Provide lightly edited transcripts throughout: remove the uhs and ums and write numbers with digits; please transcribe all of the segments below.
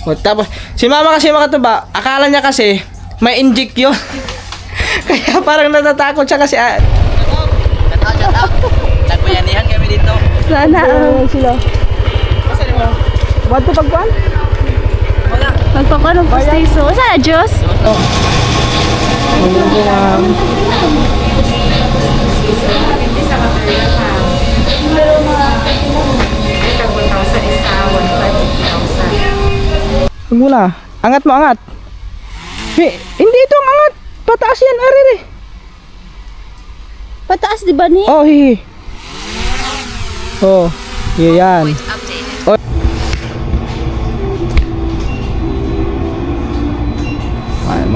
O, tapos, si mama kasi mga katuba, akala niya kasi, may inject yun. Kaya parang natatakot siya kasi, Shout out. Nagbayanihan kami dito. Sana. sila. Ba't ito pagkuhan? Wala. Magpakuha ng pustiso. Sana, Diyos? Huwag mo na. Angat mo, angat. Hindi ito ang angat. Pataas yan, arere. Pataas, di ba ni? Oh, hihi. Oh, yan. Oh. Ay,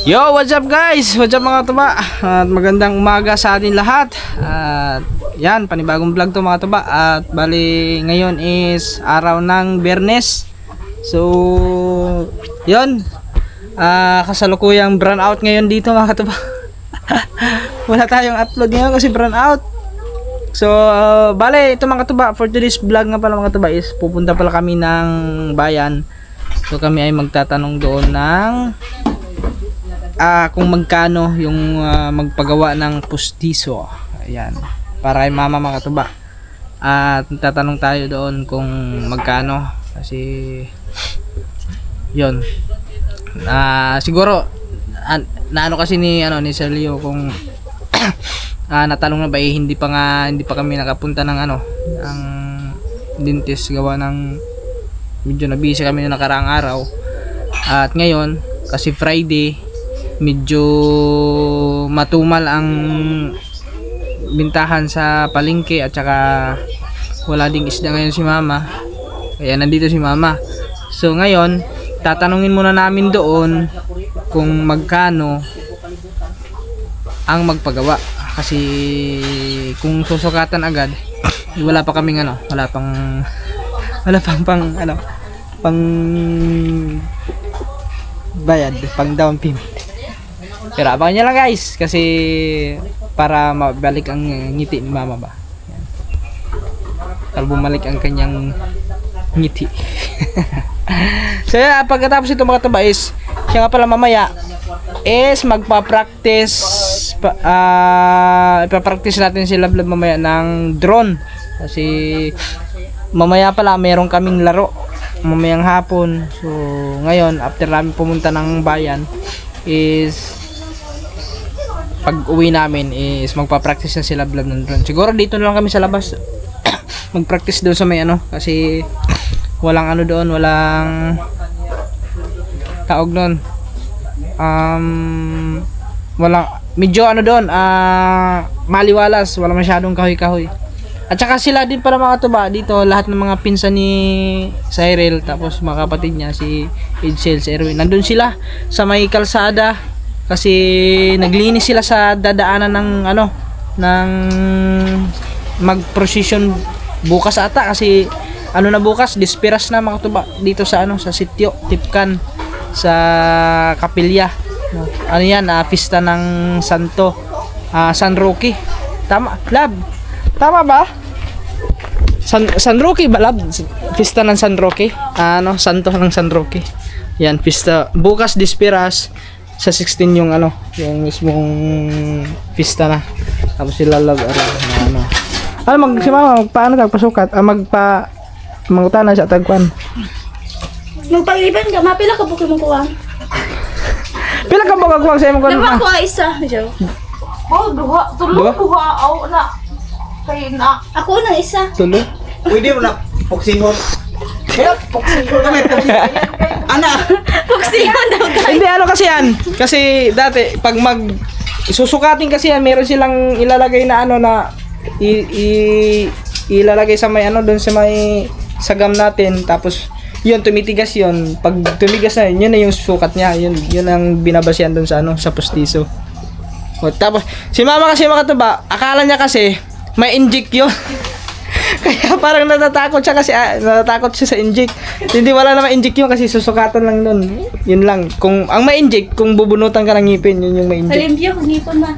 Yo, what's up guys? What's up mga tuba? At magandang umaga sa atin lahat. At yan, panibagong vlog to mga tuba. At bali ngayon is araw ng Biyernes. So, yon. Kasalukuyang brown out ngayon dito mga tuba. Wala tayong upload ngayon kasi brown out. So, bali ito mga tuba, for today's vlog nga pala mga tuba is pupunta pala kami ng bayan. So kami ay magtatanong doon ng kung magkano yung magpagawa ng pustiso. Ayan. Para kay mama mga tuba. At tatanong tayo doon kung magkano. Kasi yon. Siguro naano kasi ni Sir Leo kung natanong na ba hindi pa kami nakapunta ng ang dentist gawa ng medyo na busy kami noong nakaraang araw. At ngayon kasi Friday medyo matumal ang bintahan sa palengke at saka wala ding isda ngayon si mama, kaya nandito si mama. So ngayon tatanungin muna namin doon kung magkano ang magpagawa, kasi kung susukatan agad wala pa kaming wala pang pang bayad, pang down payment. Pero abangan nyo lang guys, kasi para mabalik ang ngiti ni mama ba. Yan. Para bumalik ang kanyang ngiti. So pagkatapos ito mga taba is, siya nga pala mamaya is magpa-practice, ipapractice natin si Lablab mamaya ng drone. Kasi mamaya pala meron kaming laro mamayang hapon. So ngayon after namin pumunta ng bayan is pag uwi namin is magpa-practice na sila Lablab ng drone. Siguro dito na lang kami sa labas mag-practice doon sa may kasi walang doon, walang taog doon. Walang medyo doon, maliwalas, wala masyadong kahoy-kahoy. At saka sila din pala mga tuba dito, lahat ng mga pinsan ni Cyril, tapos mga kapatid niya si Edsel, si Erwin, nandun sila sa may kalsada kasi naglinis sila sa dadaanan ng ng mag-procession bukas ata, kasi na bukas disperas na mga tuba dito sa sa sitio Tipkan sa kapilya. Yan, pista ng Santo San Roque. Tama, Lab? Tama ba? San Roque ba, Lab? Pista ng San Roque. Santo ng San Roque. Yan, pista bukas disperas sa 16 yung yung mismong pista na. Tapos sila Lab si mama paano tagpasukat? Mangutana sa tagkuan. Magpag-iban ka, mapila ka buki mong kuwang. Pila ka ba kagkuwang sa imong kuwan? Dama ko isa, Joe. Duha. Duha? Na. Kaya na. Ako nang isa. Tulo? Pwede mo na poksihon. Poksihon kami. Ana. Puksiyon daw ka. Hindi kasi yan. Kasi dati pag susukatin kasi yan, meron silang ilalagay na na ilalagay sa may doon sa may sagam natin, tapos yun tumitigas yun. Pag tumigas na yun na yung sukat niya. Yun ang binabasyan doon sa sa pustiso. O, tapos si mama kasi mga tuba, akala niya kasi may inject yun. Kaya parang natatakot siya kasi natatakot siya sa inject. Hindi, wala naman inject yun kasi susukatan lang doon. Yun lang. Kung ang may inject, kung bubunutan ka ng ngipin, yun yung may inject. Alimpyo kung ngipon na.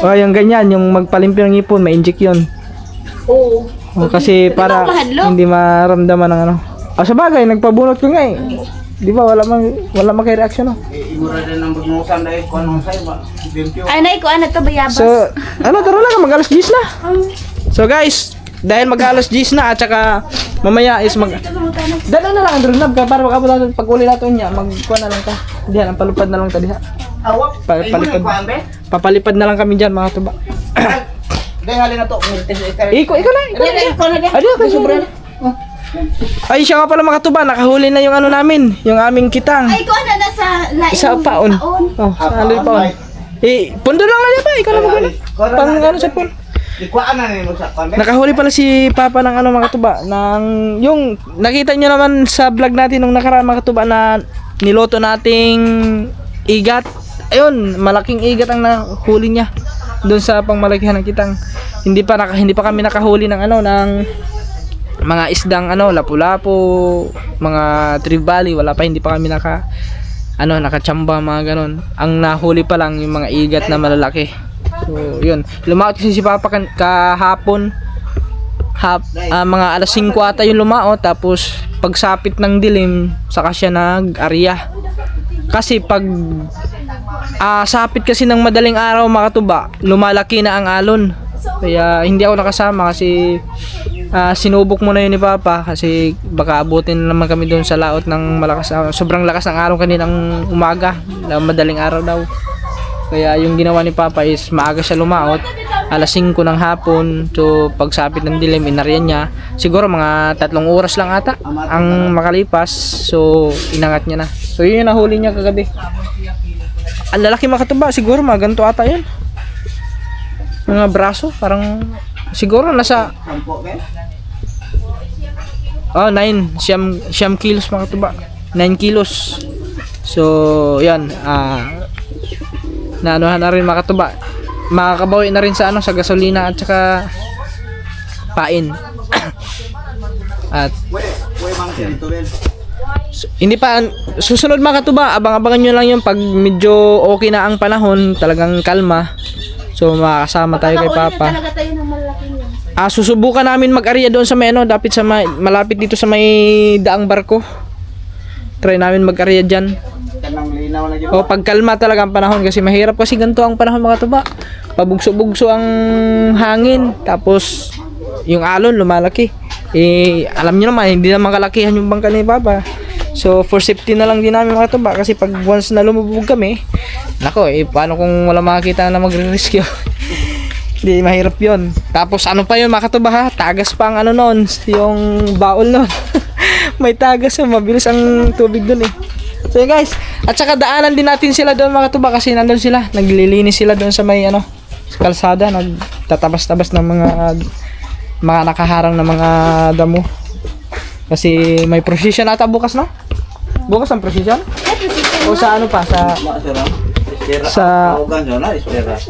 Oh, yung ganyan, yung magpalimpyo ng ipon, ma-inject yun. Oo. Oh, kasi para mahadlok? hindi maramdaman ng ano. Ah, sa bagay, nagpabunot ko nga eh. Di ba, wala mang kay reaction, no? Igura din ang bugnusan dahil kung anong sa'yo ba? Limpyo. Ay, nay ko, ano to, bayabas. So, tara lang, mag-alas 10 na. So guys, dahil mag-alas 10 na at saka mamaya is dala na lang ang drone lab ka para makabot natin pag uli natin niya, magkuha na lang ka. Diyan, ang palupad na lang ta diha. Awak. Palipad. Ay, mo nang Papalipad na lang kami diyan mga tuba. Dahil halin na to. Ikaw na. Ikaw na din. Adi ako sobra. Ay, siya nga pala mga tuba, nakahuli na yung ano namin, yung aming kitang. Ay, ko, ano, nasa laing Isa paon. Oh, sa ano paon. Pundo lang na ba? Ikaw na magwala. Pang ano sa pon. Ikuan na nimo sa pambe. Nakahuli pala si Papa ng ano mga tuba ng yung nakita nyo naman sa vlog natin nung nakaraan mga tuba na niloto nating igat. Ayun, malaking igat ang nahuli niya doon sa pangmalakihan ng kitang. Hindi pa kami nakahuli ng ano ng mga isdang ano lapu-lapu, mga trevally, wala pa, hindi pa kami nakachamba mga ganon. Ang nahuli pa lang yung mga igat na malalaki. So, yun. Lumaot kasi si Papa kahapon. Mga alas 5 ata yung lumaot. Tapos, pagsapit ng dilim, saka siya nag-arya. Kasi pag sapit kasi ng madaling araw mga tuba, lumalaki na ang alon. Kaya, hindi ako nakasama kasi sinubok muna yun ni Papa. Kasi baka abutin naman kami doon sa laot ng malakas. Sobrang lakas ng araw kaninang umaga. Madaling araw daw. Kaya yung ginawa ni Papa is maaga siya lumaot, alas 5 ng hapon. So pagsapit ng dilim, inaryan niya. Siguro mga 3 oras lang ata ang makalipas. So inangat niya na. So yun yung nahuli niya kagabi. Ang lalaki makatuba, siguro mga ganito ata yun. Mga braso, parang siguro nasa 9 siyam kilos makatuba. 9 kilos. So yan, na anuhan na rin makatuba, makakabawi na rin sa ano, sa gasolina at saka pain. At hindi pa susunod makatuba, abang-abangan nyo lang yun pag medyo okay na ang panahon, talagang kalma. So makakasama tayo kay Papa. Talaga tayo ng malaking yun. Susubukan namin mag-area doon sa may ano, dapat sa malapit dito sa may daang barko. Try namin mag-area diyan. Kanang linaw na gyud. O pag kalma talaga ang panahon kasi mahirap kasi ganito ang panahon mga tuba. Pabugso-bugso ang hangin tapos yung alon lumalaki. Alam niyo naman hindi naman kalakihan yung bangka ni Papa. So for safety na lang din namin mga tuba kasi pag once na lumubog kami, nako paano kung wala makakita na magre-rescue? Hindi mahirap 'yon. Tapos ano pa 'yon mga tuba ha? Tagas pa ang ano noon, yung baul noon. May tagas, mabilis ang tubig doon eh. So yun guys, at saka daanan din natin sila doon mga tuba kasi nandun sila, naglilinis sila doon sa may ano, sa kalsada, nagtatabas-tabas ng mga nakaharang na mga damo. Kasi may procession ata bukas, no? Bukas ang procession? O sa ano pa, sa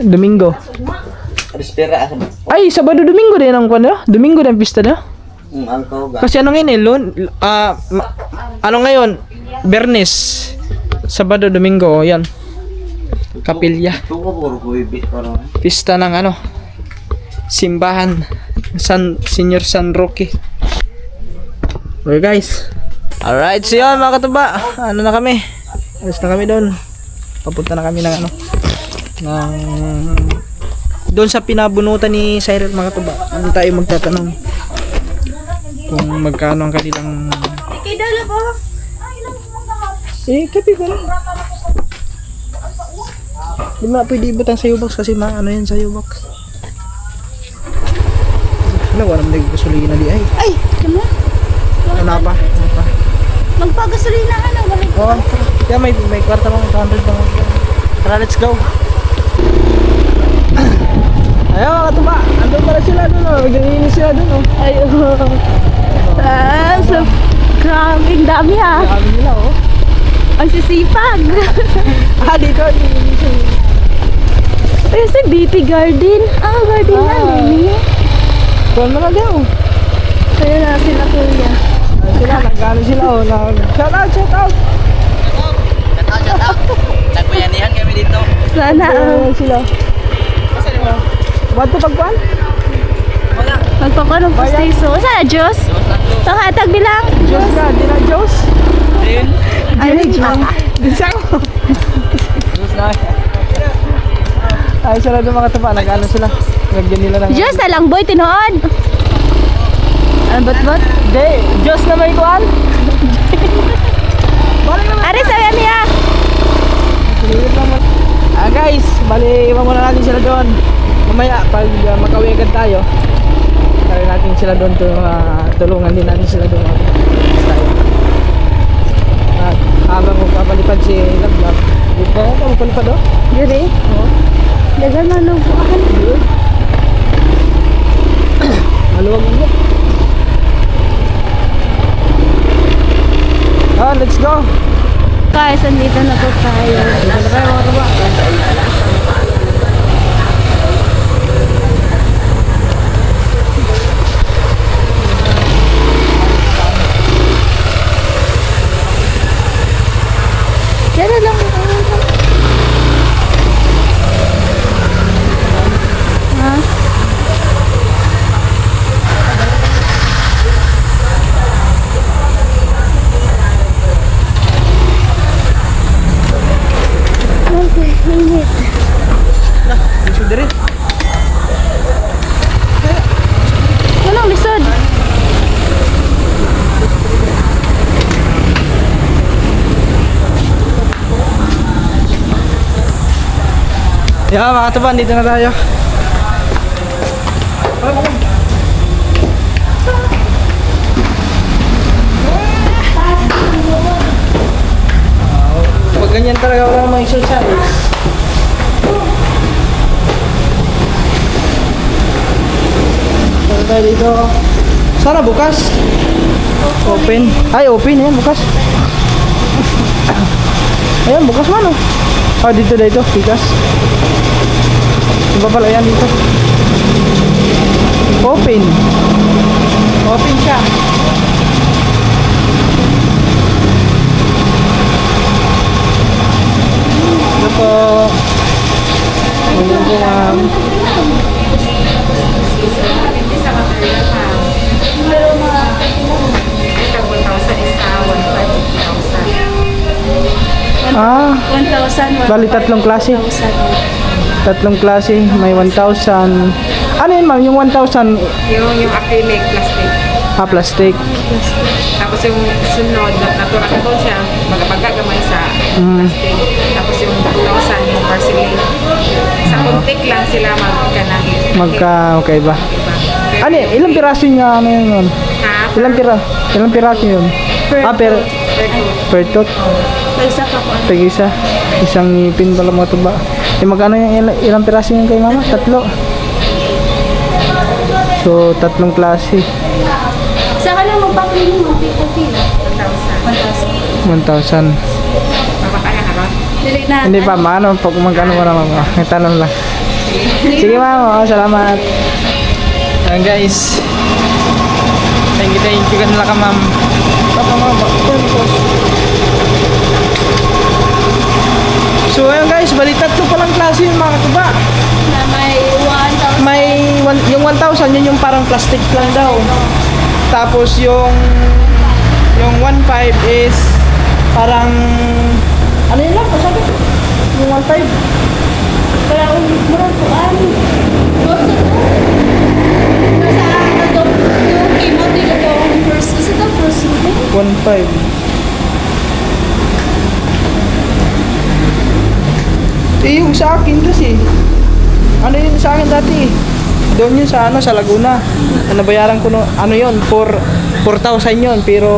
Domingo. Espera asa. Ay, Sabado Domingo din ang kuno, Domingo din pista no? Ang kauga. Kasi ano ngayon ano ngayon? Bernes, Sabado, Domingo, yan. Kapilya. Tuko puro ko ibis parang. Pista ng ano? Simbahan Senior San Roque. Okay guys. Alright, so yun mga katuba. Ano na kami? Alis na kami doon. Papunta na kami ng ano? Doon sa pinabunutan ni Cyril mga katuba. Doon tayo magtatanong kung magkano ang kanilang Kidala ba? kapi ko lang. Di ba pwede ibutang sa box kasi ano yan sa box. Wala, walang nagkasulina di ay. Ay, kama? Ano pa? Magpagasolina ka na, balik. Oo, kaya may kwarta lang, 200 lang. Tara, let's go. Ayaw mga katuba, andun pala sila doon, maglilinis sila doon. Ay, so, grabing dami ha. Kami nila Ang sisipag. dito, nililinis sila. Ay, sa BP Garden. Garden na, Lili. Kuhan mo na daw. Kaya na sila kuya. Sila, nag-ano sila shout out. Shout out. Nagbayanihan kami dito. Sana, Sila. Ba't ito pagkuhan? Magpakuha ng pustiso. Saan na, Diyos? Hatag bilang. Diyos na, di na Diyos. Ano, Diyos? Bisa ko. Ay, sila doon mga tuba. Nag-ano sila. Nagyan nila ng... Diyos na lang, boy, tinood. Ano, bot-bot? Hindi, Diyos na may kuhan. Balik naman. Aris, sabi niya. Guys, bali iwan muna natin sila doon. Mamaya pag makauwi agad tayo, try natin sila doon tulungan din natin sila doon. At habang magpapalipad si Lablab, di ba ito magpalipad o? Diri? Oo. Dagan man nung bukahan. Maluwag mo. Let's go! Guys, andito na po tayo. Dito na tayo mga tuba. Diyan na lang. Ha? Okay, init. Lisod diri. Walang lisod. Yeah, mga tuba, dito na tayo. Pag ganyan talaga wala namang exercise. Saan tayo dito? Sana bukas? Open. Ay, open. Ayan, bukas. Ayan, bukas man oh. Ah, dito. Bigas. Iba pala yan dito. Open. Open siya. Ito po. Ayan po, ma'am. Ah, 1,000. bali tatlong klase. Tatlong klase, may 1,000. Ano yun ma'am, yung 1,000 Yung acrylic plastic. plastic. Tapos yung sunod, natural ko siya, magagamay sa plastic. Tapos yung 2,000 yung porcelain. Sa kuntik lang sila magkanagin. Okay ba? Ano yun, ilang piraso niya ano yun? Ha? Ilang piraso yun? Per tot? Isa ka po. Tag-isa. Isang ngipin pala mga tuba. Magkano yung ilang piraso yun kay mama? Tatlo. So, tatlong klase. Sa ka lang magpapili mo, pila. 1,000. 1,000. Papakaya ka ba? Dili na. Hindi pa, maano, pag magkano mo na mama. May tanong lang. Sige mama, salamat. Ayan guys. Thank you ka nila ka ma'am. Papa mama. So ayun guys, bali tatlo palang klase yung mga katuba. Na may 1,000. Yung 1,000 yun yung parang plastic lang daw. Tapos yung 1,500 is parang ano yun lang, sabi? Yung 1,500. Kaya kung murang kuan. Sa ato, yung chemo, tingnan ko ang first. Is it the first meeting? 1,500. Yung sa akin kasi, ano yun sa akin dati? Doon yun sa sa Laguna. Nabayaran ko ano yun, 4,000 yun, pero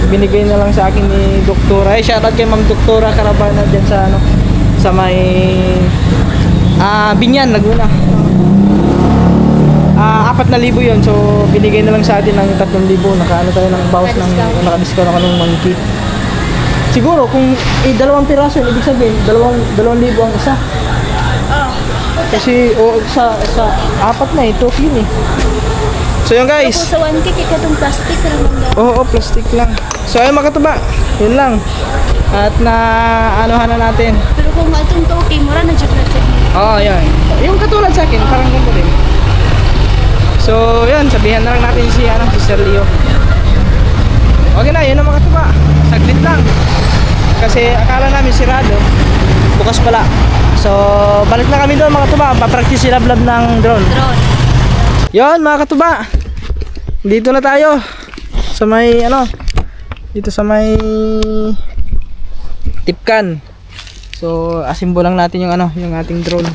binigay na lang sa akin ni Doktora. Shoutout kay Ma'am Doktora Carabana dyan sa sa may Binyan, Laguna. 4,000 yun, so binigay na lang sa atin ng 3,000. Nakaano tayo ng bawas ng naka-discount ako ng monkey. Siguro kung 2 piraso, ibig sabihin 2,000 ang isa. Kasi sa 4 na ito yun eh. So yun guys. Tapos sa 1K, kika itong plastic naman daw. Oo, plastic lang. So ayun mga katuba, yun lang. At na anuhan na natin. Pero kung itong 2K, mura na dyan na sa Oo, yan. Yung katulad sa akin, parang ganito din. So, yun, sabihan na lang natin si Sir Leo. Okay na, yun ang mga tuba. Saglit lang. Kasi akala namin sirado. Bukas pala. So, balik na kami doon mga tuba. Papractice si Lablab ng drone. Yun mga katuba. Dito na tayo. Sa may dito sa may Tipkan. So, asimbo lang natin yung yung ating drone.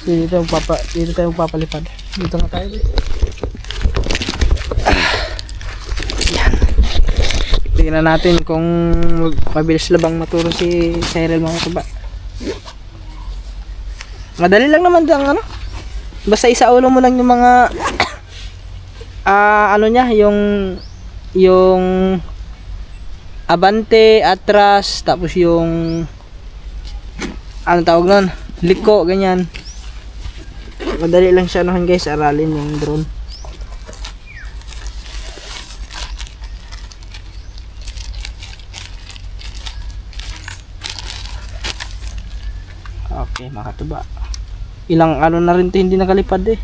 So, dito tayo papalipad. Dito na tayo. Yan. Tingnan natin kung mabilis labang maturo si Cyril mga katuba. Madali lang naman ang basta isaulo mo lang yung mga niya, yung abante, atras, tapos yung tawag nun, liko, ganyan. Madali lang siya guys, aralin yung drone. Okay, makatuba. Ilang na rin 'to hindi nakalipad eh.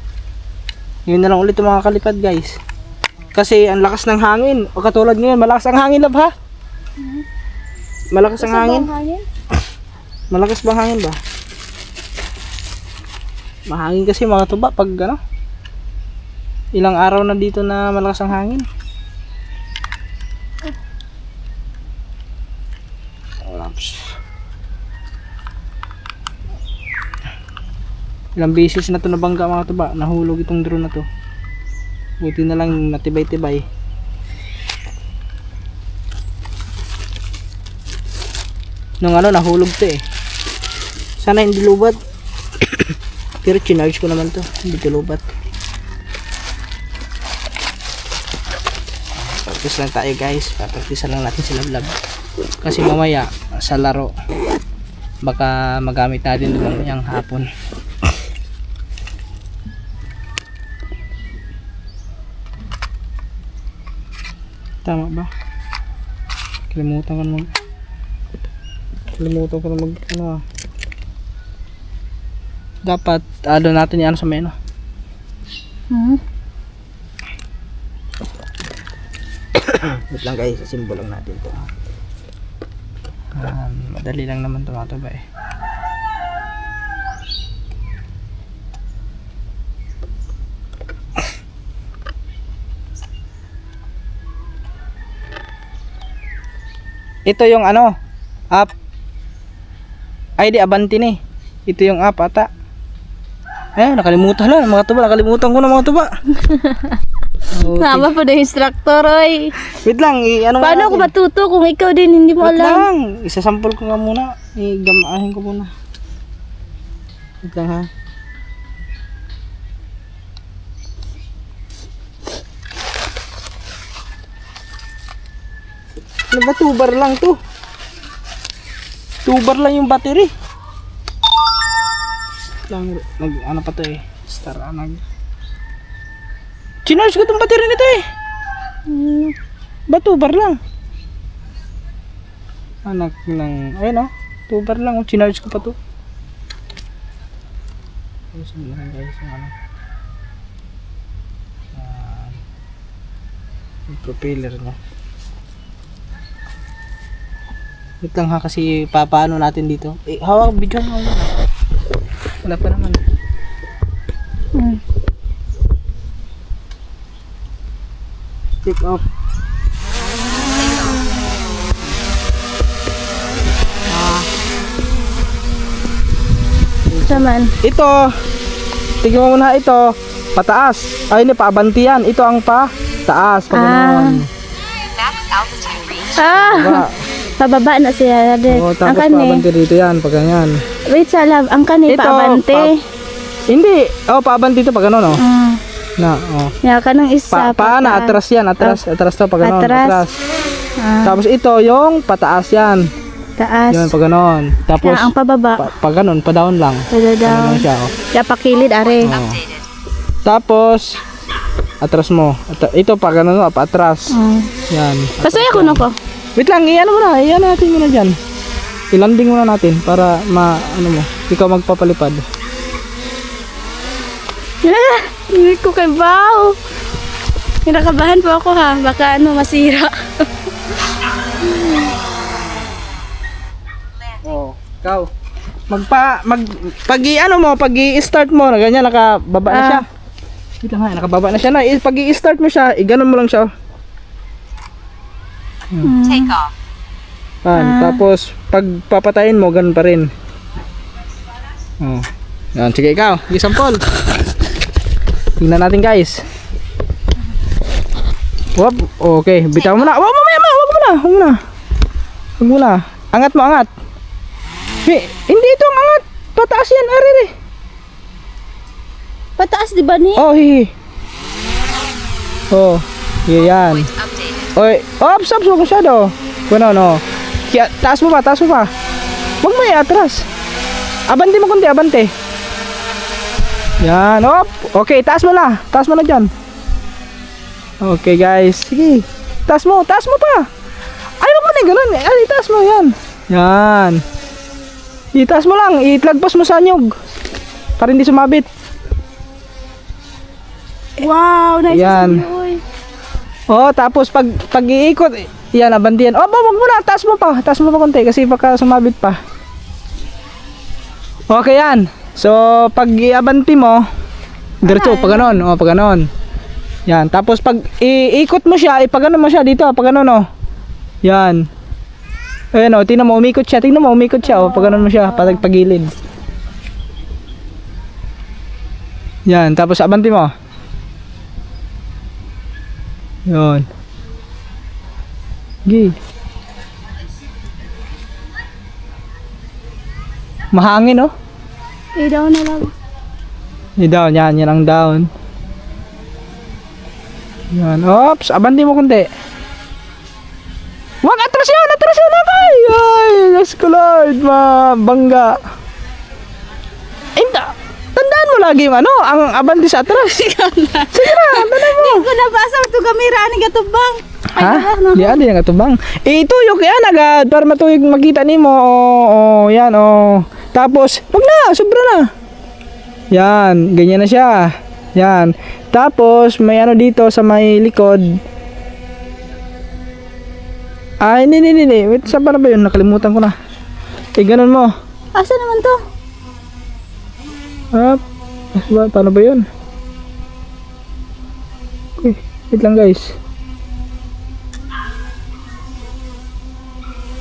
Ngayon na lang ulit 'yung mga kalipad guys. Kasi ang lakas ng hangin. O katulad ngayon, malakas ang hangin ha? Malakas ang hangin? Malakas bang hangin ba? Mahangin kasi mga tuba pag ilang araw na dito na malakas ang hangin. Ilang beses na ito nabangga mga tuba, nahulog itong drone na to. Buti na lang natibay-tibay. Nung nahulog to eh. Sana hindi lubat. Pero chinarge ko naman to, hindi to lubat. Practice lang tayo guys, practice lang natin sila vlog. Kasi mamaya sa laro baka magamit natin doon yung hapon. Tama ba? Kalimutan ko na mag dapat natin yan sa meno. Wait lang guys, simbol lang natin to. Madali lang naman to mga tuba eh. Ito yung app. Ay di Abante ni. Ito yung app ata. Nakalimutan na mga tuba, nakalimutan ko na mga tuba. Tama po na instructor, oy. Wait lang, Paano ako matuto kung ikaw din hindi mo wait alam? lang, isasample ko nga muna. Igamahin ko muna. Wait lang ha. Ano ba, 2 bar lang to? 2 bar lang yung battery. Lang, pa to eh. Star Chinarge ko tong battery nito eh. Ba 2 bar lang? Anak lang. Ayun 2 bar lang. Chinarge ko pa to. Guys, yung yung propeller niya. Wait lang ha, kasi papaano natin dito. Hawak video mo. Wala pa naman. Take off. Saman. Ito. Tingnan mo muna ito. Pataas. Ay, hindi paabante yan. Ito ang taas. Pag ganoon. Diba? Pababa na siya. Tapos paabante dito yan. Pag ganyan. Wait, salab. Ang kani paabante. Hindi. Paabante ito pag ganoon. Ya, kanang isa. Paana, atras yan. Atras to pag ganoon. Atras. Tapos ito yung pataas yan. Taas. Yan pag ganoon. Tapos ang pababa. pag ganoon, pa down lang. Down. Siya, Ya, pakilid, are. Tapos atras mo. Ito pag ganoon, patras. Yan. Pasaya ko na ko. Wait lang, iyan mo na. Iyan natin muna dyan. I-landing muna natin para ano mo. Ikaw magpapalipad. Hindi ko kay Bao. Kinakabahan po ako ha. Baka masira. Oh, ikaw. Pag i-start mo, na ganyan, nakababa na siya. Wait lang nga, nakababa na siya na. Pag i-start mo siya, iganon mo lang siya. Take off. Tapos, pag papatayin mo, ganun pa rin. Oh. Yan, sige ikaw. Sige, sampol. Tingnan natin guys. Wop, okay. Bitaw mo na. Wag mo muna. Wag mo na. Angat mo, angat. Hindi ito ang angat. Pataas yan, arere. Pataas di ba ni? Oh, hihi. Oh, yan. Oy, ops, wag masyado. Bueno, no. Kaya, taas mo pa. Wag mo atras. Abante mo kundi, abante. Yan, op. Okay, taas mo na dyan. Okay guys, sige. Taas mo pa. Ay, wag mo na ganun. Ay, taas mo, yan. Yan. Itaas mo lang, itlagpas mo sa anyog. Para hindi sumabit. Wow, nice. Yan. Oh, tapos pag iikot, yan, abanti yan. Oh, wag mo na, taas mo pa konti kasi baka sumabit pa. Okay yan. So, pag iabanti mo, diretso, pag ganon. O, pag ganon. Yan. Tapos, pag iikot mo siya, pag ganon mo siya dito, pag ganon, o. Yan. Ayan, o. Tingnan mo, umikot siya. O, pag ganon mo siya, pagilid. Yan. Tapos, abanti mo. Yan. Gi. Mahangin, oh. Down na lang. Down, yan ang down. Yan, oops, abanti mo kunti. Wag, atras yun, ay, yes ko Lord, mabangga. Tandaan mo lagi yung ang abanti sa atras. Sige na, tandaan mo. Hindi ko nabasa ito kamera ni Gatubang. Ha? Di nga katubang. Ituyok yan agad para matuyog makita nimo. Yan, Tapos, wag na, sobra na. Yan, ganyan na siya. Yan. Tapos, may dito sa may likod. Ay, hindi. Wait, saan pa na ba yun? Nakalimutan ko na. Ganun mo. Asa naman to? Paano ba yun? Okay, wait lang guys.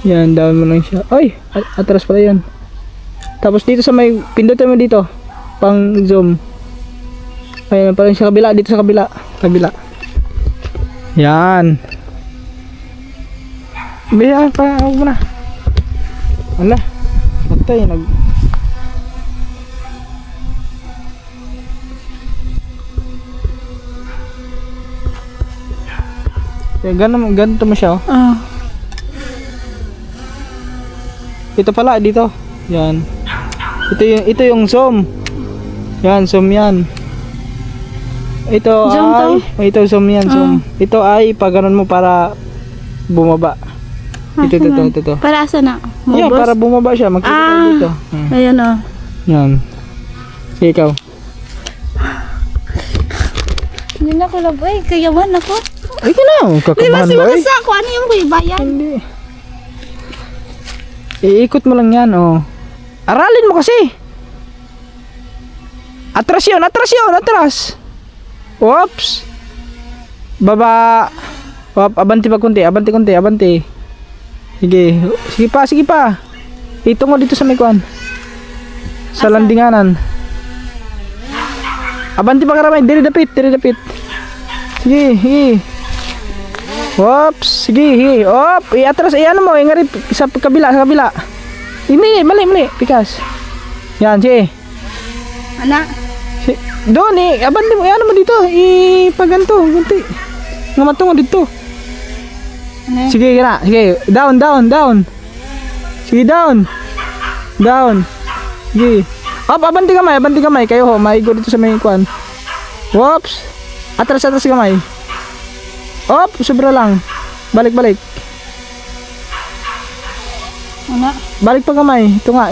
Yan, down mo lang siya. Ay, atras pala yan. Tapos dito sa may, pindutin mo dito. Pang zoom. Ayun, parang sa kabila. Dito sa kabila. Yan. Bihan pa, huwag mo na. Wala. Patay, ganito mo siya, Ito pala, dito. Yan. Ito yung zoom. Yan, zoom yan. Ito Zoom ito zoom yan, zoom. Ito ay pag ganun mo para bumaba. Ito. Para asa na? Yan, para bumaba siya. Magkita tayo dito. Ayan Yan. Sige, ikaw. Hindi na ko laboy. Kayaman ako. Ay, ka na. Kakabahan ba eh? Ako, ano yung kuya bayan? Hindi. Iikot mo lang yan, Aralin mo kasi. Atras yun. Oops. Baba. Abanti pa kunti. Sige pa. Itungo dito sa may kuan. Sa landinganan. Abanti pa karamay. Diri dapit. Sige. Oops. Sige. Iatras. Mo. Ingari sa kabila. Ini, mali. Pikas. Yan, sige. Anak. Doon abanti mo. Mo dito. Ipaganto. Kunti. Ngamatungo dito. Sige, kira. Sige, down. Sige, down. Sige. Abanti kamay. Kayo maigo dito sa may kuan. Whoops. Atras kamay. Sobra lang. Balik. Anak. Balik pa kamay. Ito nga.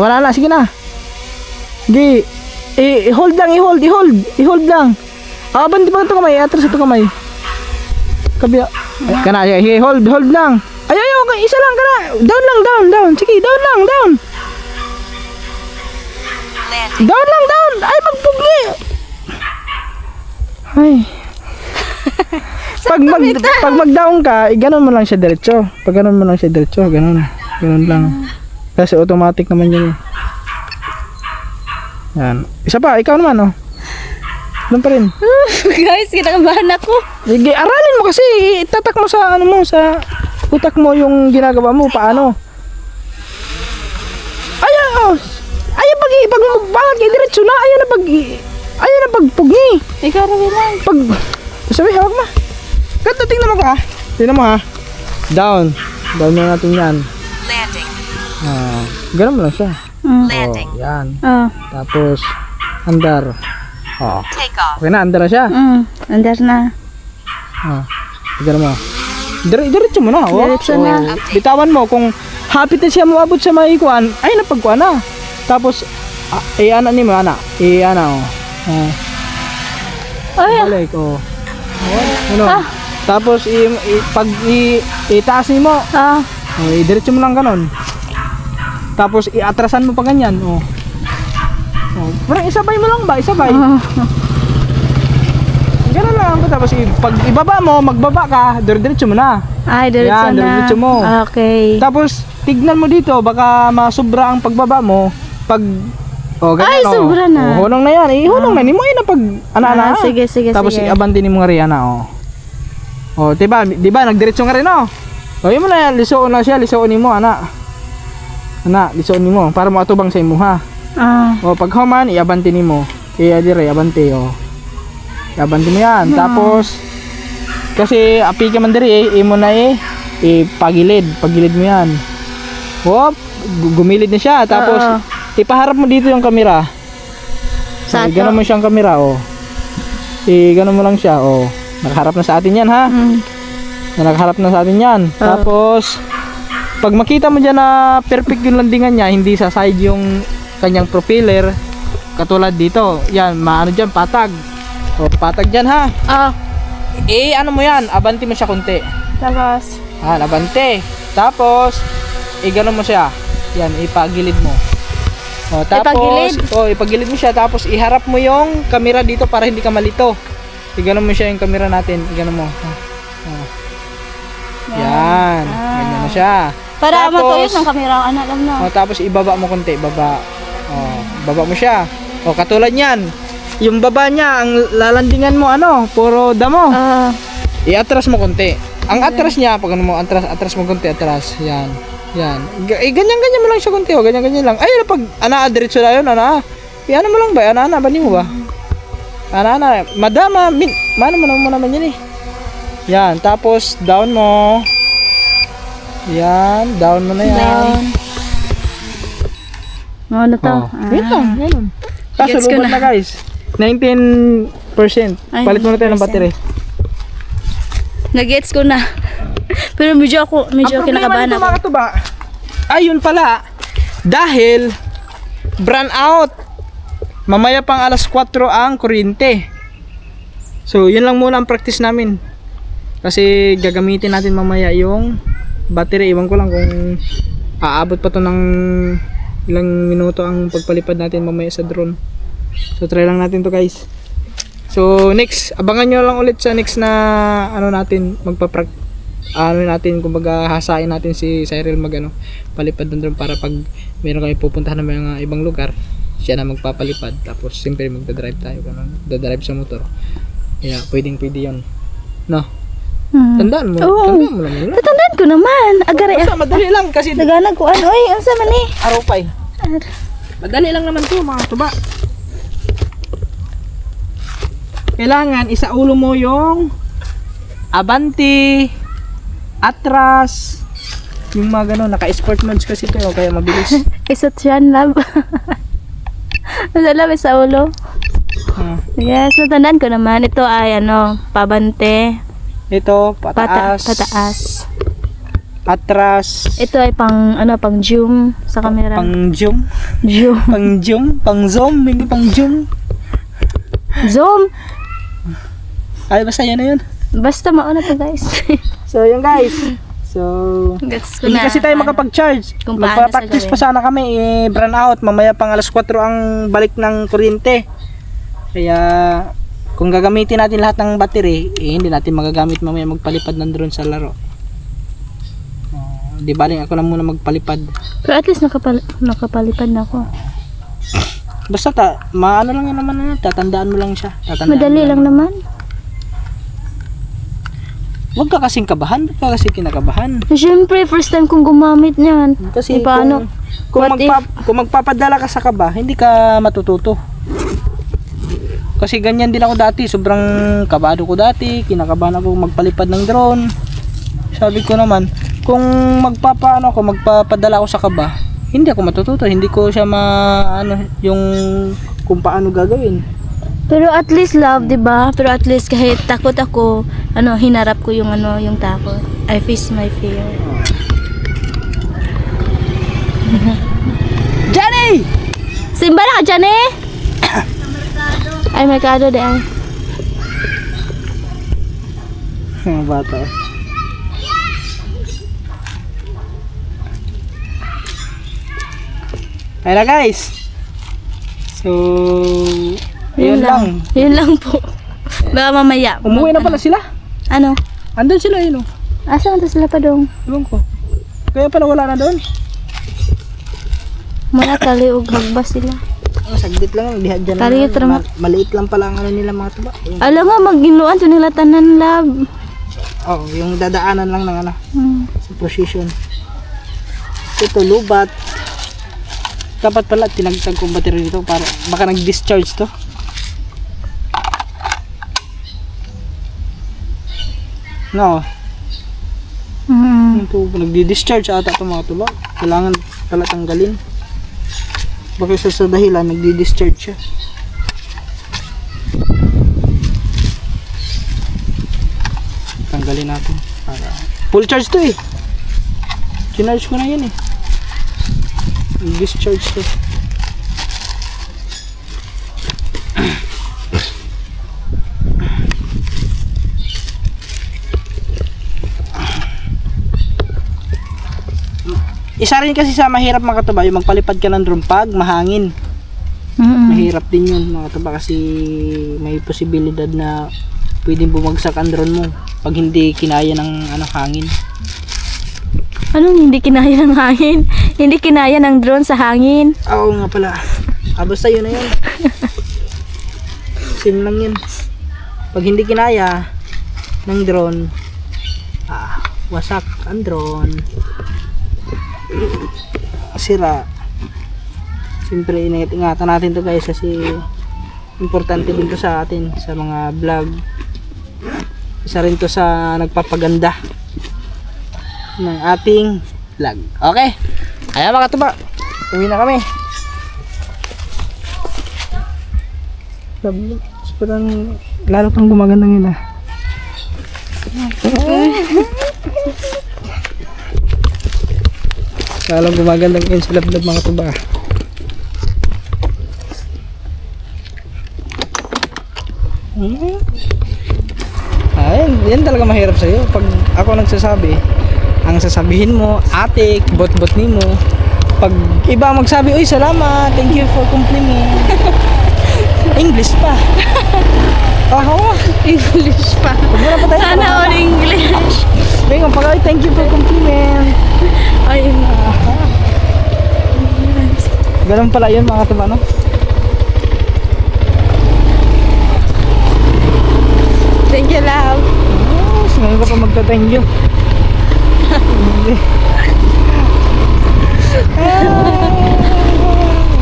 Wala na, sige na. Gi, i-hold lang, i-hold lang. Abanti pa ito kamay, atras ito kamay. Kabila. Kana, sige, hold lang. Ay, okay, isa lang, kana. Down lang, down. Sige, down lang, down. Down lang, down. Ay, magpugli. Ay. Pag mag-down ka, ganon mo lang siya diretso. Pag ganon mo lang siya diretso, ganon. Ganon lang. Kasi automatic naman yun. Yan. Isa pa, ikaw naman, oh. Doon pa rin. Guys, kinakabahan ako. Sige, aralin mo kasi. Itatak mo sa ano mo, sa utak mo yung ginagawa mo. Paano? Ayan, oh. Ayan, pag diretso na. Ayan na pagpugni. Ikaw rin lang. Sabi, hawak mo. Ganda, tingnan mo ka. Tingnan mo ha. Down. Down na natin yan. Landing. Ganun mo lang siya. Landing. Oh, yan. Oh. Tapos, andar. Oh. Take off. Okay na, andar na siya. Andar na. Oh. Ganun mo. Diretso mo na. Oh. Diretso na. Bitawan mo. Kung hapit na siya moabot sa may kuan, ay napagkuan na. Tapos, ana ni mo, ana. Ana, oh. Ay, Balik, oh. Ano? Tapos, itaas ni mo. Diretso mo lang ganon. Tapos, iatrasan mo pa ganyan, oh. Parang isabay mo lang ba? Isabay. Ganun lang. Tapos, pag ibaba mo, magbaba ka, diretso mo na. ay, diretso Yan, na. diretso mo. Okay. Tapos, tignan mo dito, baka masobra ang pagbaba mo. Pag, ganyan, Ay, sobra na. Hulong na yan. Hulong na. Ni mo na pag, ana. Sige. Tapos, iabanti ni mga Rihanna, oh. Oh, diba, nagdiretso nga rin, oh. O, yun mo na yan, lisoon na siya, lisoon ni mo, ana. Ana, lisoon ni mo, para mo atubang sa imo, ha. O, pag human, iabanti ni mo. Kaya dire, abanti, oh. Iabanti mo yan. Tapos, kasi, api ka man dire, imo na pagilid mo yan. Hop, gumilid na siya. Tapos, ipaharap mo dito yung kamera. Sa ato? Ganon mo siyang kamera, oh. Ganon mo lang siya, oh. Nakaharap na sa atin yan, ha. Nakaharap na sa atin yan. Tapos, pag makita mo dyan na perfect yung landingan niya, hindi sa side yung kanyang propeller, katulad dito, yan, maano dyan, patag. O, patag dyan, ha. Ano mo yan, abanti mo siya konti. Tapos, Abante. Tapos, ganon mo siya. Yan, ipagilid mo. O, tapos, ipagilid mo siya, tapos iharap mo yung camera dito para hindi ka malito. Ganon mo siya yung camera natin, ganon mo. Yan, ganyan na siya. para Tapos, matuyos ng kamera, alam na. tapos ibaba mo konti, baba. Baba mo siya. Katulad niyan. Yung baba niya, ang lalandingan mo puro damo. Iatras mo konti. Ang atras niya, pag mo atras mo konti, atras. Yan. Yan. Ganyan mo lang siya konti, ganyan lang. Ay, pag diretso na yun, ano mo lang ba? Ana, bani mo ba? Ana, madama, mano mo naman yan eh. Yan, tapos down mo. Yan, down mo na yan. Down. Ano to? Yan lang, ganun. Kaso Gets ko lubot na guys. 19%. Ay, Palit mo na tayo ng 19%. battery. Nag-gets ko na. Pero medyo kinakabahan Ang ako. problema nito mga tuba, ayun pala, dahil brown out. Mamaya pang alas 4 ang kuryente. So, yun lang muna ang practice namin. Kasi gagamitin natin mamaya yung battery. Iwan ko lang kung aabot pa to ng ilang minuto ang pagpalipad natin mamaya sa drone. So, try lang natin to guys. So, next, abangan nyo lang ulit sa next na natin, natin, kumbaga hasain natin si Cyril palipad ng drone para pag meron kayo pupuntahan ng mga ibang lugar, siya na magpapalipad. Tapos, siyempre magdadrive tayo, dadrive sa motor. Kaya, pwede yun. No? Tandaan mo. Oo. Tandaan mo naman. Tatandaan ko naman. Agari. Basta, madali lang kasi Naganag ko ano. Ay, ang sama ni. aropay. Madali lang naman to mga tuba. Kailangan isaulo mo yung abanti, atras, yung mga gano'n, naka-sport modes kasi ito, kaya mabilis. Isot yan, love. Masala, may sa ulo. Yes, natandaan ko naman. Ito ay pabante. Ito, pataas. Pataas. atras, Ito ay pang zoom sa camera. pang zoom, Zoom. pang zoom, hindi pang zoom. Zoom. Ay, basta yan na yun. Basta mauna to guys. So, yun guys. So, Gets ko hindi na. kasi tayo makapag-charge. Kung paano Magpa-practice sa pa sana kami, brown out. Mamaya pang alas 4 ang balik ng kuryente. Kaya, kung gagamitin natin lahat ng battery, hindi natin magagamit mamaya magpalipad ng drone sa laro. Di baling ako na muna magpalipad. Pero at least nakapalipad na ako. Basta maano lang yan naman, tatandaan mo lang siya. Madali lang naman. Huwag ka kasing kabahan, huwag ka kasing kinakabahan. Siyempre, first time kong gumamit niyan. Kasi paano? kung What kung magpapadala ka sa kaba, hindi ka matututo. Kasi ganyan din ako dati, sobrang kabado ko dati, kinakabahan ako magpalipad ng drone. Sabi ko naman, kung magpapadala ako sa kaba, hindi ako matututo, hindi ko siya yung kung paano gagawin. Pero at least love, 'di ba? Pero at least kahit takot ako, hinarap ko yung yung takot. I face my fear. Jenny! Simba na ka dyan eh! Ay, merkado de ay. Mga bata. Ayun na guys. So, yun lang. Yun lang po. Baka mamaya. Umuwi na pala sila. Ano? Andun sila yun. Asa na sila pa dong? Ewan ko. Kaya pala wala na doon. Mga tali o hagbas sila. Saglit lang. Diha dyan Tali ito naman. Maliit lang pala ang nila mga tuba. Alam nga, mag-inuan to nila tanan lab. Oo, yung dadaanan lang ng sa position. Ito, lubat. Dapat pala tinagtag kong battery dito para baka nag-discharge to. No. Ito, nagdi-discharge ata itong mga tuba. Kailangan pala tanggalin. Baka sa dahilan nagdi-discharge siya. Tanggalin natin para full charge to eh. Chinarge ko na yan eh. Discharge to. Isa rin kasi sa mahirap mga katuba yung magpalipad ka ng drone pag mahangin. Mahirap din yun mga katuba kasi may posibilidad na pwedeng bumagsak ang drone mo pag hindi kinaya ng hangin. Anong hindi kinaya ng hangin? Hindi kinaya ng drone sa hangin. Oo nga pala. Basta yun na yun. Sim lang yun. Pag hindi kinaya ng drone, wasak ang drone. Sira. Siyempre, ingatan natin to guys kasi importante din to sa atin sa mga vlog. Isa rin to sa nagpapaganda ng ating vlog. Okay. Kaya mga tuba, uwi na kami. Parang lalo pang gumaganda ngayon lalo gumaganda ngayon sa lablab mga tuba. Yan talaga mahirap sa'yo. Pag ako nagsasabi, ang sasabihin mo, atik, bot-bot ni mo. Pag iba magsabi, uy, salamat, thank you for compliment. English pa. English pa. Sana all English. Ngayon, pag thank you for compliment. Ayun na. Ganun pala yun mga tuba, no? Thank you, love. Ngayon ka pa magta-thank you.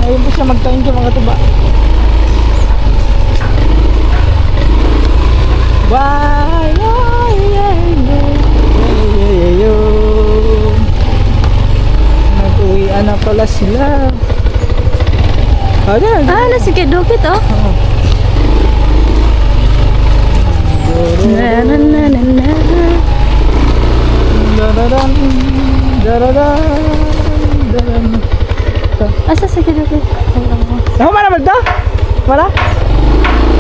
Ngayon po siya mag-thank you mga tuba. Bye! Nag-uwian na pala sila. Sige, dukit oh. Na na na na na. Daradan, daradan, daradan. Asa sa gilid? Ako mana ba ito? Wala?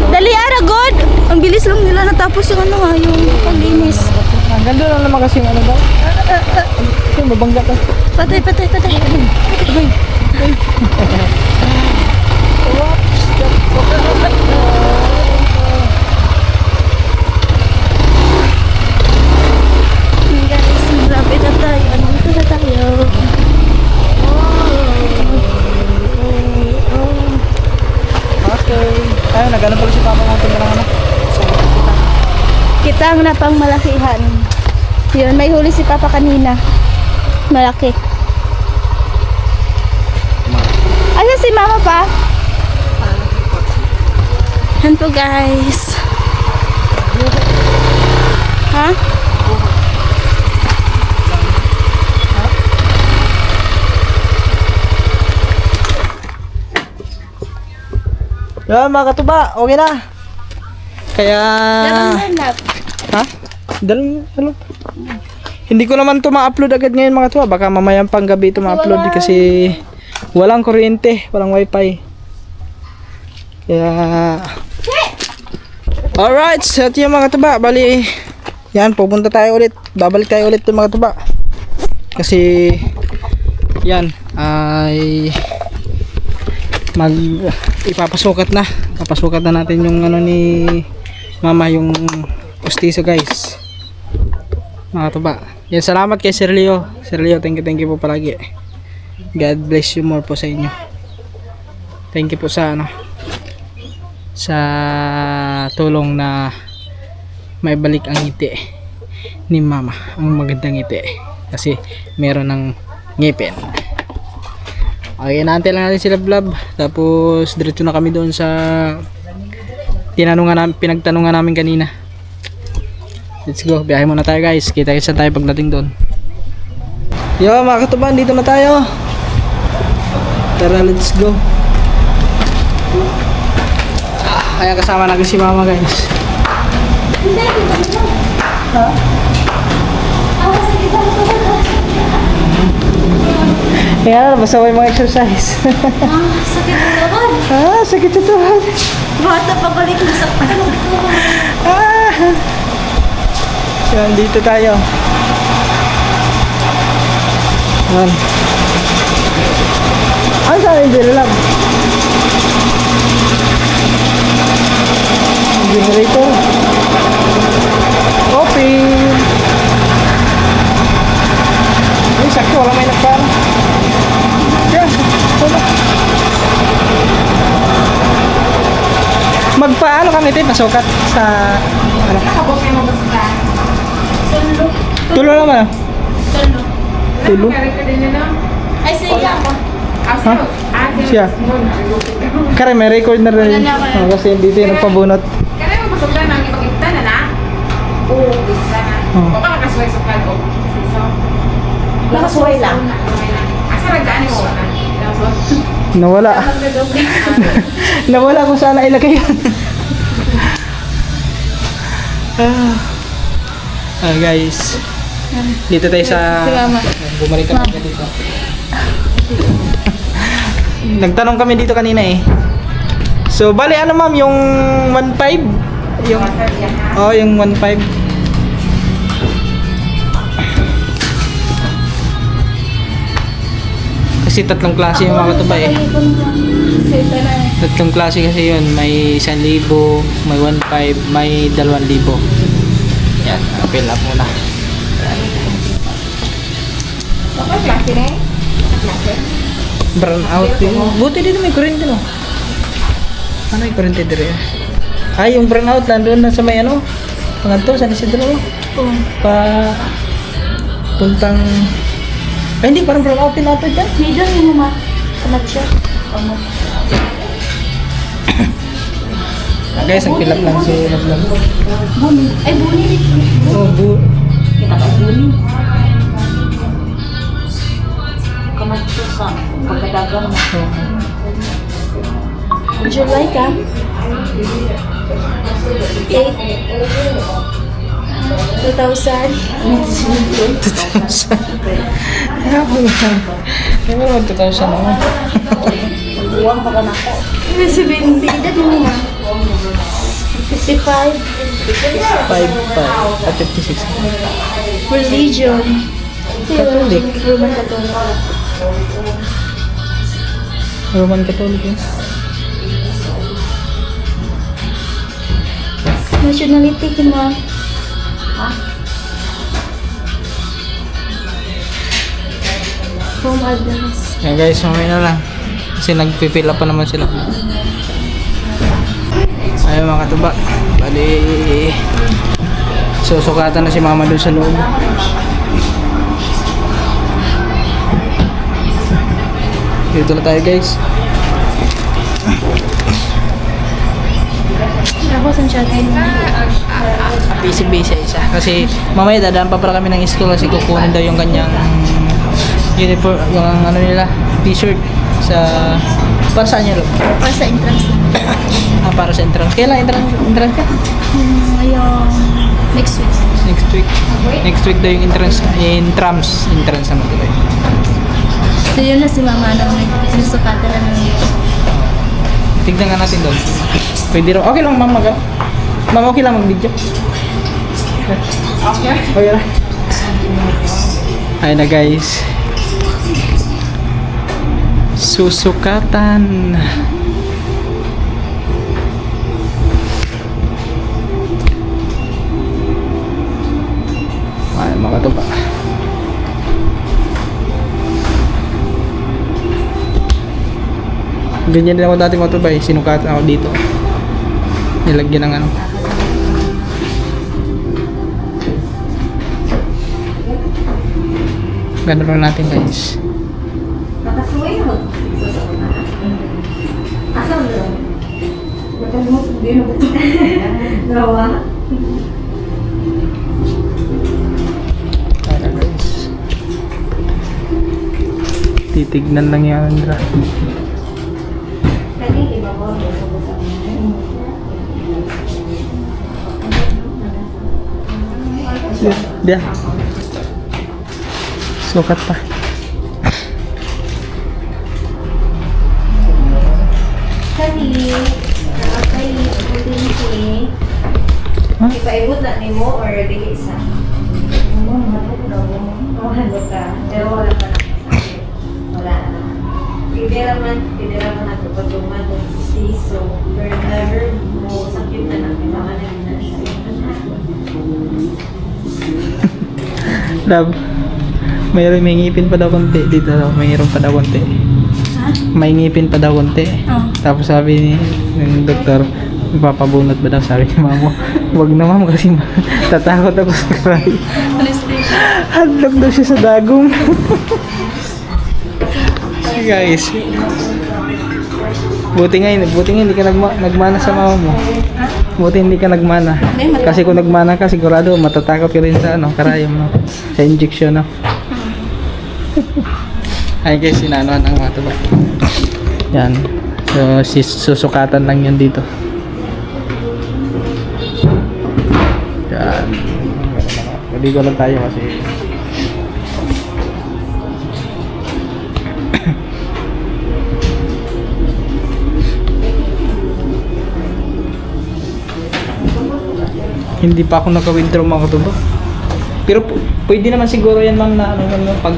Dali ara god. Ang bilis lang nila natapos yung ano ha, yung paglinis. Ang ganda lang naman kasi yung ano daw. Yung mabangga ka. Patay. Guys, grabe na tayo. Ano na tayo? Okay. Ayun, nagano pala si Papa ng tingnan ng ano. Kita ang napang malakihan. Yun, may huli si Papa kanina. Malaki. Ayan si Mama pa? Yan po guys. Ha? Yan mga katuba, okay na. Kaya... Ha? Ano? Hindi ko naman ito ma-upload agad ngayon mga katuba. Baka mamayang pang gabi ito ma-upload kasi walang kuryente, walang wifi. Kaya... Alright, so ito yung mga katuba. Bali, yan, pupunta tayo ulit. Babalik tayo ulit yung mga katuba. Kasi, yan, ay... ipapasukat na natin yung ano ni Mama, yung pustiso guys mga tuba. Yan, salamat kay Sir Leo, thank you po palagi. God bless you more po sa inyo. Thank you po sa ano, sa tulong na may balik ang ngiti ni Mama, ang magandang ngiti kasi meron ng ngipin. Okay, naantay lang natin sila vlog. Tapos diretso na kami doon sa pinagtanungan namin kanina. Let's go, biyahe muna tayo guys. Kita-kita tayo pagdating doon. Yo mga katuban, dito na tayo. Tara, let's go. Kaya kasama natin si Mama guys. Ha? Kaya basta may mga exercise. Sakit na naman. Sakit ito. Bata pa balik na sa So, dito tayo. Yan. Ano saan yung dirilam? Generator. Open. Ay, sakto. Wala may nagpara. Magpaano kami tayo pasukat sa ano? Tulo naman ah. Tulo? Ay, siya ako. Ha? Siya. Kaya may record na rin. Kasi dito yung nagpabunot. Kaya mo masukla nang ipagkita na na? Oo, isa na. O baka nakasway sa plan o. Nakasuway lang. Asa nagdaan mo na? Nawala. Nawala kung saan nailagay yan. Guys. Dito tayo sa... Bumalik kami dito. Nagtanong kami dito kanina eh. So, bali ano ma'am, yung 1.5? Yung... Oh, yung 1.5. Kasi tatlong klase yung mga katuba eh. Tatlong klase kasi yun. May 1,000, may 1,500, may 2,000. Yan, fill up muna. Okay, klase na eh. Klase. Brown out din. Buti dito may kurente no. Ano yung kurente dito? Ay, yung brown out nandun na sa may ano. Panganto, San Isidro. Pa... Puntang... Ay, hindi, parang brown out din natin dyan. Medyo yung mama. Kamat siya. Guys, ang pilap lang si Lablam. Buni. Ay, buni dito. Oh, Kita ka buni. Kamat siya sa pagkadagang mo. Would you like, ah? 8. 2,000. Kaya mo naman 2,000 naman. Buwan pa ka na ko. 70. Dati mo na. 55. 5 at 56. Religion. Catholic. Roman Catholic. Roman Catholic yun. Nationality kimo. Home address. Yan guys, mamaya na lang. Kasi nagpipila pa naman sila. Ayaw mga katuba. Bali, susukatan na si mama dun sa loob. Dito na tayo guys. Ako sa chatting. Busy isa. Kasi mamaya dadaan pa pala kami ng school kasi kukunin daw yung kanyang uniform, yung ano nila, t-shirt sa para saan niya? Para sa entrance na. Para sa entrance. Kailan entrance ka? Ngayong next week. Next week. Next week daw yung entrance naman tuloy. So yun na si mama nang nagsusukatan na ng Tignan nga natin doon. Pwede rin. Okay lang ma'am Ma'am, okay lang mag-video. Okay lang. Ayun na guys. Susukatan. Ay, mga to pa. Ganyan din ako dati mga to ba, sinukatan ako dito. Nilagyan ng ano. Ganun lang natin guys. Nakasuway mo. Asa mo? Bakal mo hindi na ba? Nawa. Tara guys. Titignan lang yan Andra. Kani iba mo sa Dia. Sukat pa. Kani nakakay putin si Huh? ipaibot na nimo or dili isa. Mo manok daw mo. Ano ka? Pero wala pa na. Wala na. Pwede naman ako pagduman si so wherever mo sakit na nakimaan na siya. Love. May ngipin pa daw konti dito daw. Mayroon pa daw konti. Ha? May ngipin pa daw konti. Oh. Tapos sabi ng doktor, ipapabunot ba daw? Sabi ni mama, wag na ma'am kasi tatakot ako sa cry. Anesthesia. Hadlok daw siya sa dagong. Guys. Buti nga hindi ka nagmana sa mama mo. Buti hindi ka nagmana. Kasi kung nagmana ka, sigurado matatakot ka rin sa karayom mo. Sa injection no. Ay guys, sinanuhan ang mga tuba. Yan. So, susukatan lang yan dito. Yan. Maligo lang tayo kasi hindi pa ako naka-withdraw mga katuba. Pero pwede naman siguro yan ma'am na pag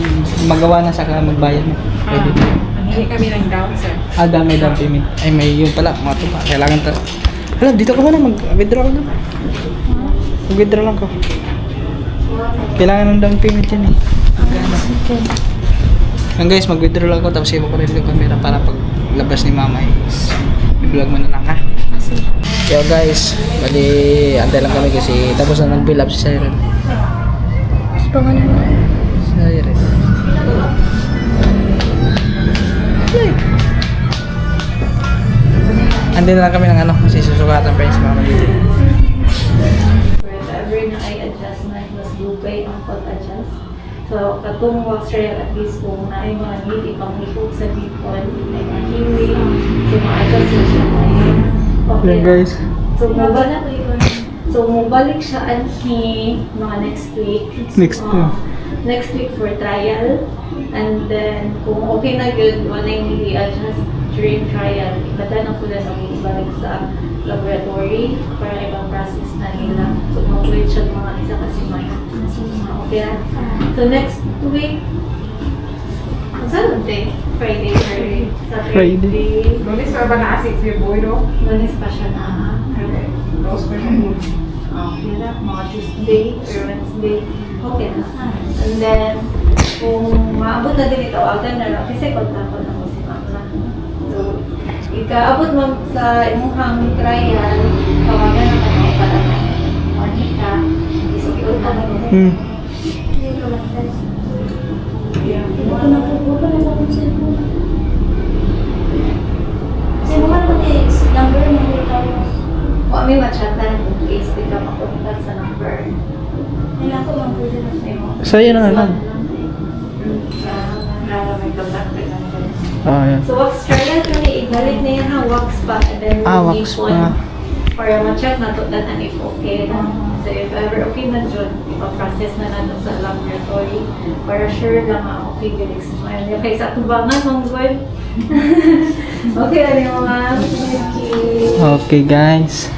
magawa na sa magbayad mo. Pwede. Hindi kami ng down, sir. May down payment. Ay may yun pala mga tuba. Kailangan Hala, dito ka muna mag-withdraw ka doon. Mag-withdraw lang ko. Kailangan ng down payment yan eh. Okay. Yan guys, mag-withdraw lang ko tapos iba ko rin yung camera para pag labas ni mama is i-vlog mo na lang ha. Yo guys, bali antay lang kami kasi tapos na nag-fill up si Siren. Pangalan mo? Siren. Antay na lang kami ng kasi susukatan pa yung si mama dito. Wherever na ay adjustment, mas dugay ang pag-adjust. So, katong wax trail at least kung na ay mga need, ipanglikog sa bipon, ay mga healing, so ma-adjust siya ay okay. Yan guys. So, Wala ko yun. So, mubalik siya anhi mga next week. Next, Oo. Next week for trial. And then, kung okay na yun, wala yung i-adjust during trial. Ibada na po na ibalik sa laboratory para ibang process na nila. So, mag-wait siya mga isa kasi may okay na. So, next week, saan day? Friday, Saturday. Friday. Lunes pa ba na asik si Boy, no? Lunes pa siya na. Tapos pa siya. Okay na, mga Tuesday or Wednesday. Okay na. And then, kung maabot na din ito, agan na lang. Kasi kontakon na ko si Mama. So, ikaabot mo sa imuhang trial, tawagan na kami para na Monica. Isuot ka na rin. Hmm. Ako na po na lang ang cellphone. Kasi mga naman number mo O, may machatan in case di ka makontak sa number. Kailangan ko mang pwede na May Sa'yo na lang. Para may contact ka lang. Ah, yan. So, wax trial kami, ibalik na yan ha, wax pa. And then, Wax pa. Para ma-check na to that and if okay na. So, if ever okay na dyan, ipa-process na natin sa laboratory para sure lang okay, good smile. Okay, sa tubangan, mong good. Okay na yung mga Okay, guys.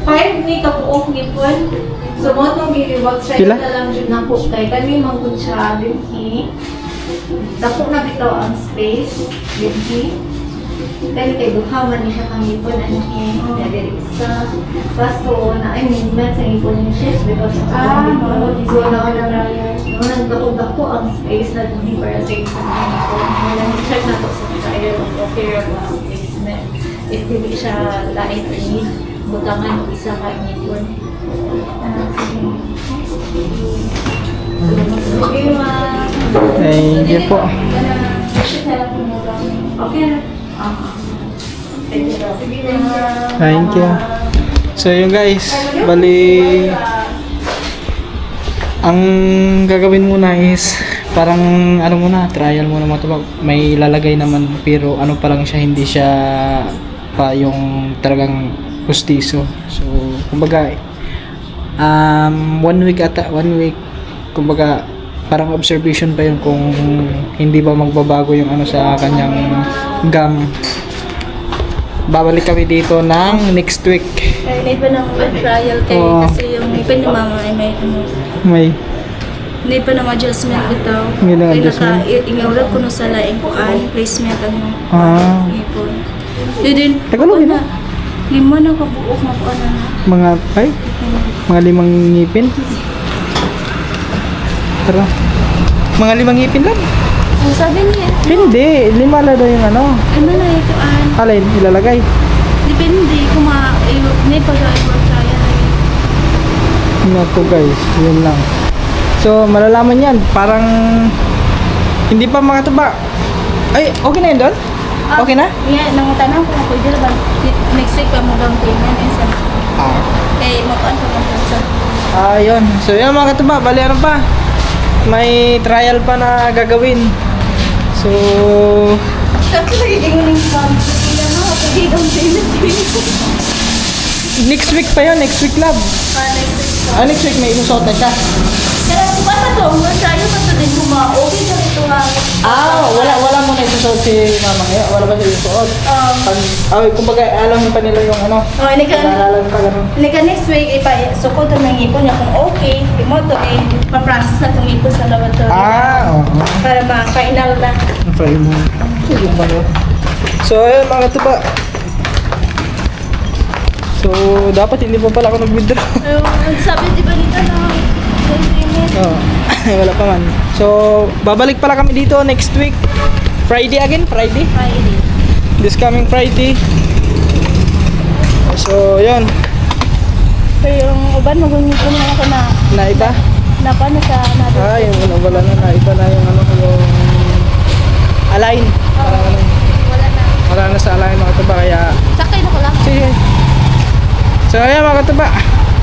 5 ni kapuok ni Pon. So, mo itong wax trial Pila? na lang dyan na po. Kaya kami manggod siya, binhi. Dako na bitaw ang space, binhi. Kaya kay duhaman niya kang ipon ang hiyang sa pasto na ay movement sa ipon niya shift because of so na nagdako-dako ang space na hindi para sa isang ipon. Wala check na to sa trial of okay ang placement. If hindi siya lain or need, butangan o isa ka ipon. Okay, ma. Thank you po. Okay. Thank you. So yun guys, bali ang gagawin muna is parang ano muna, trial muna mga tubag. May lalagay naman pero ano pa lang siya, hindi siya pa yung talagang pustiso. So kumbaga 1 week ata, 1 week kumbaga parang observation pa yun kung hindi ba magbabago yung ano sa kanyang gum. Babalik kami dito ng next week. May pa ng trial kay Oo. kasi yung ipin ni mama ay may ano. May Hindi pa na adjustment bitaw. Hindi na Kaya adjustment? ingawag ko no sa laing kuan placement ang yung Ah. ipon. Din Tagalogin na. Lima na kabuok na kuan na. mga mga 5 ngipin. Tara. Mga 5 ngipin lang. Ang sabi niya, Hindi, 5 lang daw yung ano. ano na yung kuan? Alin, ilalagay. Depende kung may pag-i-work trial na yun. Naku guys, yun lang. So, malalaman yan. Parang hindi pa mga taba. Ay, okay na yun doon? Okay na? Yeah, nangutanang ko pwede na ba next week pa mo bang payment and sa kay makuan ko lang sa Ayun. So, yun mga katuba. Bali ano pa? May trial pa na gagawin. So, Tapos nagiging uling pang sila no, pwede daw payment. next week pa yun. Next week lab. Next week may ilusot na siya. Kaya kung ba sa to, tayo pa sa din okay na ito ha. Wala mo na isusot si mama ngayon. Wala ba siya isusot? Kumbaga, alam pa nila yung ano. Naalala pa gano'n. Next week, sukod ang mga ipon niya kung okay, imoto ma-process na itong ipon sa laboratory. Oo. Para ma-final na. Try mo. Yung ba yun? So, ayun mga katuba. So, dapat hindi pa pala ako nag-withdraw. Sabi di ba dito na payment? Oo. Wala pa man. So, babalik pala kami dito next week. Friday again? Friday? Friday. This coming Friday. So, yun. Pero yung uban, mag-ipon na ako na Naiba? paano sa natin. Yung wala na. Naiba na yung ano, yung align. Parang ano. Wala na. Wala na sa align mga katuba. Kaya, Sakay na ko lang. sige. So, ayan mga katuba.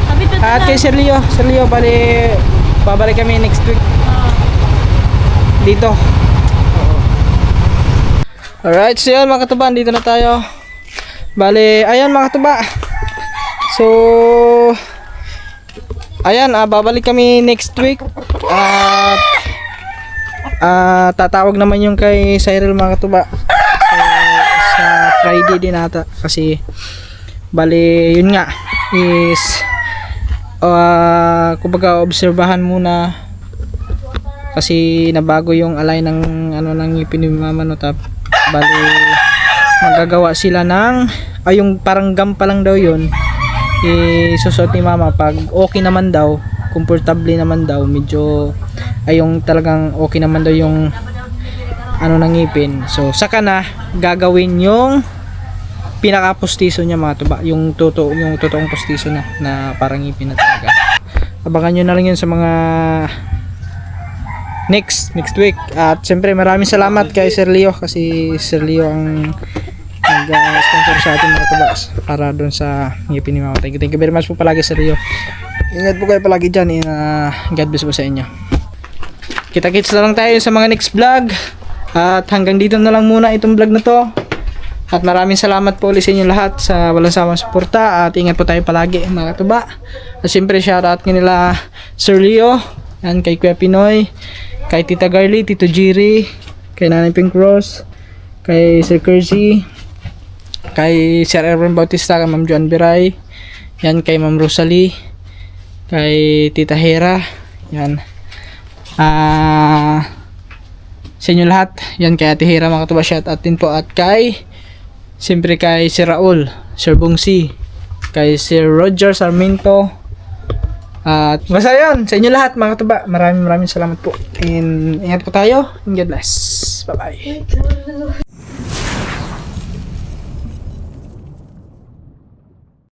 Sabi pa At kay Sir Leo, bali babalik kami next week dito. Alright, so yun mga katuba, dito na tayo. Bali, ayun mga katuba. So, ayan, babalik kami next week. At tatawag naman yung kay Cyril mga katuba. So, sa Friday din ata. Kasi, bali, yun nga, is, kumbaga, obserbahan muna. Kasi, nabago yung alay ng, ng ngipin ni mama, no, bali, magagawa sila ng, yung parang gum pa lang daw yun, susuot ni mama. Pag okay naman daw, comfortable naman daw, medyo, yung talagang okay naman daw yung, ng ngipin. So, saka na, gagawin yung, pinaka-postiso niya mga tuba, yung totoong postiso na parang ngipin na talaga. Abangan nyo na lang yun sa mga next week. At siyempre maraming salamat kay Sir Leo, kasi Sir Leo ang nag-sponsor sa atin mga tuba para doon sa ngipin ni mama. Thank you very much po palagi Sir Leo. Ingat po kayo palagi dyan. God bless po sa inyo. Kita-kits na lang tayo sa mga next vlog. At hanggang dito na lang muna itong vlog na to. At maraming salamat po ulit sa inyo lahat sa walang sawang suporta. At ingat po tayo palagi mga katuba. At siyempre shoutout nila Sir Leo, yan, kay Kuya Pinoy, kay Tita Garly, Tito Jiri, kay Nanay Pink Rose, kay Sir Kersey, kay Sir Erwin Bautista, kay Ma'am Joan Biray, yan, kay Ma'am Rosalie, kay Tita Hera, yan, sa inyo lahat, yan, kay Ate Hera mga katuba, shoutout din po. At siyempre kay Sir Raul, Sir Bongsi, kay Sir Roger Sarmiento, at basta yun, sa inyo lahat mga katuba, maraming salamat po. And ingat po tayo, and God bless. Bye bye.